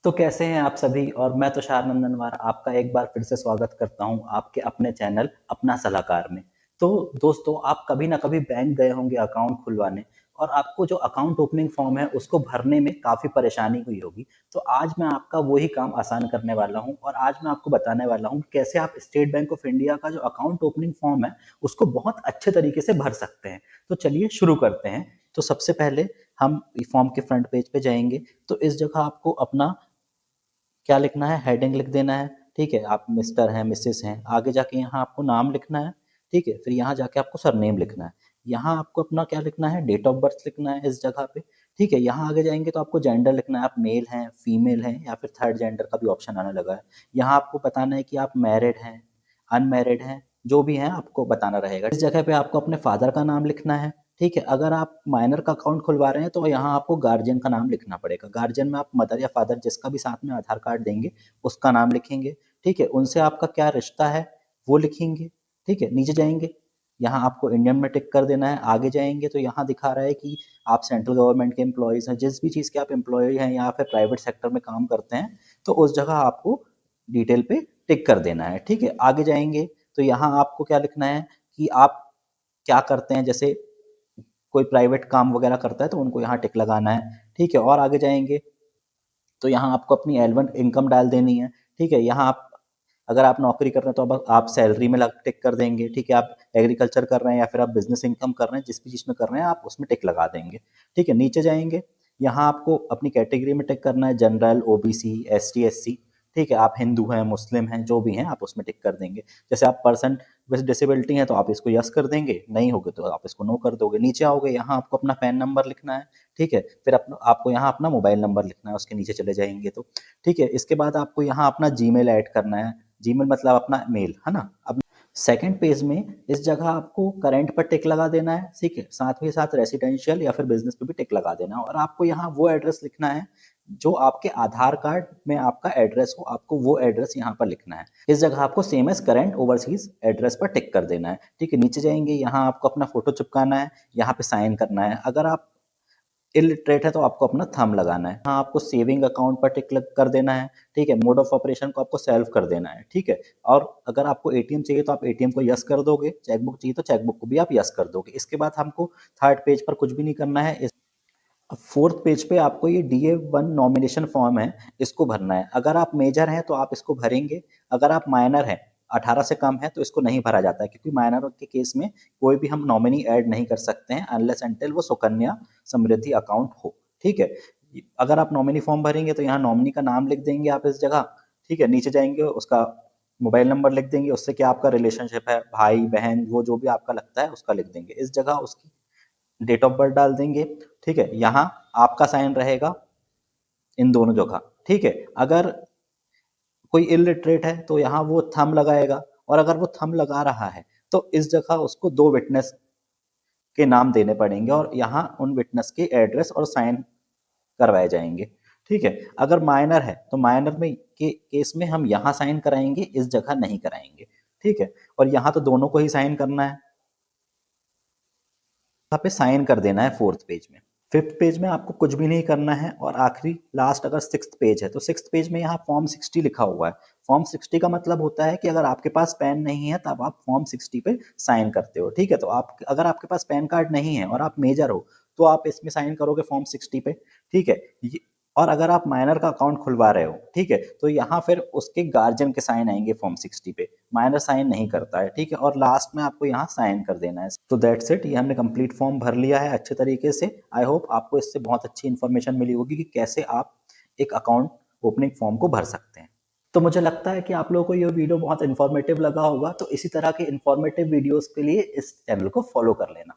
तो कैसे हैं आप सभी। और मैं तुषार नंदनवार आपका एक बार फिर से स्वागत करता हूं आपके अपने चैनल अपना सलाहकार में। तो दोस्तों, आप कभी ना कभी बैंक गए होंगे अकाउंट खुलवाने, और आपको जो अकाउंट ओपनिंग फॉर्म है उसको भरने में काफ़ी परेशानी हुई होगी। तो आज मैं आपका वही काम आसान करने वाला हूं, और आज मैं आपको बताने वाला हूं कैसे आप स्टेट बैंक ऑफ इंडिया का जो अकाउंट ओपनिंग फॉर्म है उसको बहुत अच्छे तरीके से भर सकते हैं। तो चलिए शुरू करते हैं। तो सबसे पहले हम फॉर्म के फ्रंट पेज पे जाएंगे। तो इस जगह आपको अपना क्या लिखना है, हेडिंग लिख देना है। ठीक है, आप मिस्टर हैं, मिसेस हैं, आगे जाके यहाँ आपको नाम लिखना है। ठीक है, फिर यहाँ जाके आपको सरनेम लिखना है। यहाँ आपको अपना क्या लिखना है, डेट ऑफ बर्थ लिखना है इस जगह पे। ठीक है, यहाँ आगे जाएंगे तो आपको जेंडर लिखना है, आप मेल हैं, फीमेल हैं, या फिर थर्ड जेंडर का भी ऑप्शन आने लगा है। यहाँ आपको बताना है कि आप मैरिड हैं, अनमैरिड हैं, जो भी हैं आपको बताना रहेगा। इस जगह पे आपको अपने फादर का नाम लिखना है। ठीक है, अगर आप माइनर का अकाउंट खुलवा रहे हैं तो यहाँ आपको गार्जियन का नाम लिखना पड़ेगा। गार्जियन में आप मदर या फादर जिसका भी साथ में आधार कार्ड देंगे उसका नाम लिखेंगे। ठीक है, उनसे आपका क्या रिश्ता है वो लिखेंगे। ठीक है, नीचे जाएंगे, यहाँ आपको इंडियन में टिक कर देना है। आगे जाएंगे तो यहाँ दिखा रहा है कि आप सेंट्रल गवर्नमेंट के एम्प्लॉयज़ हैं, जिस भी चीज़ के आप एम्प्लॉय हैं या फिर प्राइवेट सेक्टर में काम करते हैं, तो उस जगह आपको डिटेल पे टिक कर देना है। ठीक है, आगे जाएंगे तो यहाँ आपको क्या लिखना है कि आप क्या करते हैं। जैसे कोई प्राइवेट काम वगैरह करता है तो उनको यहाँ टिक लगाना है। ठीक है, और आगे जाएंगे तो यहाँ आपको अपनी एल1 इनकम डाल देनी है। ठीक है, यहाँ आप अगर आप नौकरी कर रहे हैं तो अब आप सैलरी में टिक कर देंगे। ठीक है, आप एग्रीकल्चर कर रहे हैं या फिर आप बिजनेस इनकम कर रहे हैं, जिस भी चीज़ में कर रहे हैं आप उसमें टिक लगा देंगे। ठीक है, नीचे जाएंगे, यहाँ आपको अपनी कैटेगरी में टिक करना है, जनरल, ओबीसी, एसटी, एससी। ठीक है, आप हिंदू हैं, मुस्लिम हैं, जो भी हैं आप उसमें टिक कर देंगे। जैसे आप पर्सन विद डिसेबिलिटी हैं तो आप इसको यस कर देंगे, नहीं होगे तो आप इसको नो कर दोगे। नीचे आओगे, यहाँ आपको अपना पैन नंबर लिखना है। ठीक है, फिर आपको यहाँ अपना मोबाइल नंबर लिखना है, उसके नीचे चले जाएंगे तो। ठीक है, इसके बाद आपको यहाँ अपना जीमेल ऐड करना है। जीमेल मतलब अपना मेल, है ना। अब सेकंड पेज में इस जगह आपको करंट पर टिक लगा देना है। ठीक है, साथ ही साथ रेसिडेंशियल या फिर बिजनेस पे भी टिक लगा देना है, और आपको यहाँ वो एड्रेस लिखना है जो आपके आधार कार्ड में आपका एड्रेस हो, आपको वो एड्रेस यहाँ पर लिखना है। इस जगह आपको same as current overseas address पर टिक कर देना है। ठीक है, नीचे जाएंगे, यहाँ आपको अपना फोटो चिपकाना है, यहाँ पे साइन करना है। अगर आप इलिटरेट है तो आपको अपना थंब लगाना है। हाँ, आपको सेविंग अकाउंट पर टिक कर देना है। ठीक है, मोड ऑफ ऑपरेशन को आपको सेल्फ कर देना है। ठीक है, और अगर आपको एटीएम चाहिए तो आप एटीएम को यस कर दोगे, चेकबुक चाहिए तो चेकबुक को भी आप यस कर दोगे। इसके बाद हमको थर्ड पेज पर कुछ भी नहीं करना है। फोर्थ पेज पे आपको ये DA1 नॉमिनेशन फॉर्म है, इसको भरना है। अगर आप मेजर हैं तो आप इसको भरेंगे, अगर आप माइनर हैं 18 से कम है तो इसको नहीं भरा जाता है, क्योंकि माइनर के केस में कोई भी हम नॉमिनी ऐड नहीं कर सकते हैं अनलेस एंटिल वो सुकन्या समृद्धि अकाउंट हो। ठीक है, अगर आप नॉमिनी फॉर्म भरेंगे तो यहाँ नॉमिनी का नाम लिख देंगे आप इस जगह। ठीक है, नीचे जाएंगे, उसका मोबाइल नंबर लिख देंगे, उससे क्या आपका रिलेशनशिप है, भाई बहन, वो जो भी आपका लगता है उसका लिख देंगे। इस जगह उसकी डेट ऑफ बर्थ डाल देंगे। ठीक है, यहाँ आपका साइन रहेगा इन दोनों जगह। ठीक है, अगर कोई इलिटरेट है तो यहाँ वो थंब लगाएगा, और अगर वो थंब लगा रहा है तो इस जगह उसको दो विटनेस के नाम देने पड़ेंगे, और यहाँ उन विटनेस के एड्रेस और साइन करवाए जाएंगे। ठीक है, अगर माइनर है तो माइनर में के केस में हम यहाँ साइन कराएंगे, इस जगह नहीं कराएंगे। ठीक है, और यहाँ तो दोनों को ही साइन करना है, यहाँ पे साइन कर देना है फोर्थ पेज में। फिफ्थ पेज में आपको कुछ भी नहीं करना है, और आखिरी लास्ट अगर सिक्स्थ पेज है तो सिक्स्थ पेज में यहाँ फॉर्म 60 लिखा हुआ है। फॉर्म 60 का मतलब होता है कि अगर आपके पास पेन नहीं है तब आप फॉर्म 60 पे साइन करते हो। ठीक है, तो आप अगर आपके पास पैन कार्ड नहीं है और आप मेजर हो तो आप इसमें साइन करोगे फॉर्म 60 पे। ठीक है, और अगर आप माइनर का अकाउंट खुलवा रहे हो, ठीक है, तो यहाँ फिर उसके गार्जियन के साइन आएंगे फॉर्म 60 पे, माइनर साइन नहीं करता है। ठीक है, और लास्ट में आपको यहाँ साइन कर देना है। तो दैट्स इट, ये हमने कंप्लीट फॉर्म भर लिया है अच्छे तरीके से। आई होप आपको इससे बहुत अच्छी इन्फॉर्मेशन मिली होगी कि कैसे आप एक अकाउंट ओपनिंग फॉर्म को भर सकते हैं। तो मुझे लगता है कि आप लोगों को ये वीडियो बहुत इन्फॉर्मेटिव लगा होगा। तो इसी तरह के इन्फॉर्मेटिव वीडियोस के लिए इस चैनल को फॉलो कर लेना।